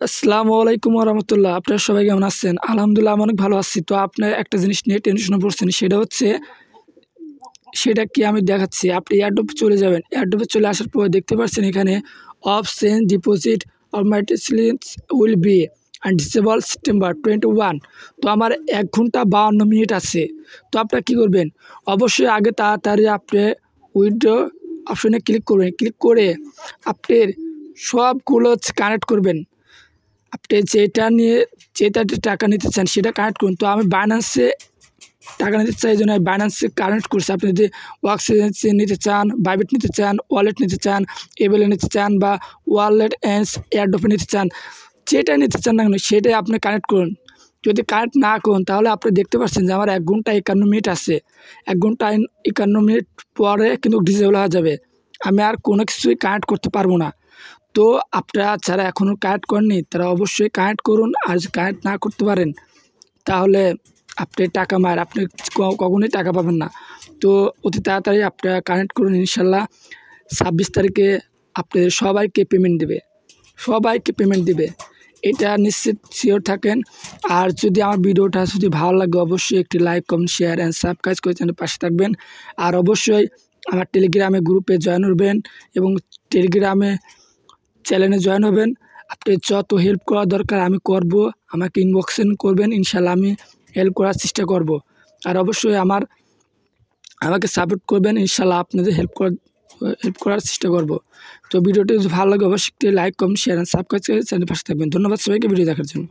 আসসালামু আলাইকুম রহমতুল্লাহ। আপনারা সবাই কেমন আছেন? আলহামদুলিল্লাহ আমি অনেক ভালো আছি। তো আপনার একটা জিনিস নিয়ে টেনশনে পড়ছেন, সেটা কি আমি দেখাচ্ছি। আপনি এয়ারড্রপে চলে যাবেন। এয়ারড্রপে চলে আসার পর দেখতে পাচ্ছেন এখানে of change deposit automatically will be disable September 21। তো আমার 1 ঘন্টা 52 মিনিট আছে। তো আপনারা কী করবেন? অবশ্যই আগে তাড়াতাড়ি আপনি উইথড্র অপশনে ক্লিক করবেন। ক্লিক করে আপনার সবগুলো কানেক্ট করবেন। আপনি যেটাতে টাকা নিতে চান সেটা কানেক্ট করুন। তো আমি বাইন্যান্সে টাকা নিতে চাই, এই জন্য আমি বাইন্যান্সে কানেক্ট করছি। আপনি যদি ওয়াক্সে নিতে চান, বাইবিট নিতে চান, ওয়ালেট নিতে চান, এবেলে নিতে চান বা ওয়ালেট অ্যান্ড এয়ারড্রপে নিতে চান, যেটা নিতে চান না কেন সেটাই আপনি কানেক্ট করুন। যদি কানেক্ট না করুন তাহলে আপনি দেখতে পাচ্ছেন যে আমার 1 ঘন্টা 51 মিনিট আছে। 1 ঘন্টা 51 মিনিট পরে কিন্তু ডিসেবল হয়ে যাবে। আমি আর কোনো কিছুই কানেক্ট করতে পারবো না। তো আপনারা যারা এখনও কানেক্ট করেননি তারা অবশ্যই কানেক্ট করুন। আর যদি কানেক্ট না করতে পারেন তাহলে আপনি আপনি কখনোই টাকা পাবেন না। তো অতি তাড়াতাড়ি আপনারা কানেক্ট করুন। ইনশাল্লাহ 26 তারিখে আপনাদের সবাইকে পেমেন্ট দিবে। এটা নিশ্চিত শিওর থাকেন। আর যদি আমার ভিডিওটা যদি ভালো লাগে অবশ্যই একটি like, comment, share and subscribe করে চ্যানেলের পাশে থাকবেন। আর অবশ্যই আমার টেলিগ্রামে গ্রুপে জয়েন হবেন এবং টেলিগ্রামে চ্যানেলে জয়েন হবেন। আপনি যত হেল্প করা দরকার আমি করব। আমাকে ইনবক্সিং করবেন, ইনশাল্লাহ আমি হেল্প করার চেষ্টা করব। আর অবশ্যই আমাকে সাপোর্ট করবেন, ইনশাল্লাহ আপনাদের হেল্প করার চেষ্টা করব। তো ভিডিওটি যদি ভালো লাগে অবশ্যই একটি like, comment, share and subscribe করে চ্যানেলের পাশে থাকবেন। ধন্যবাদ সবাইকে ভিডিও দেখার জন্য।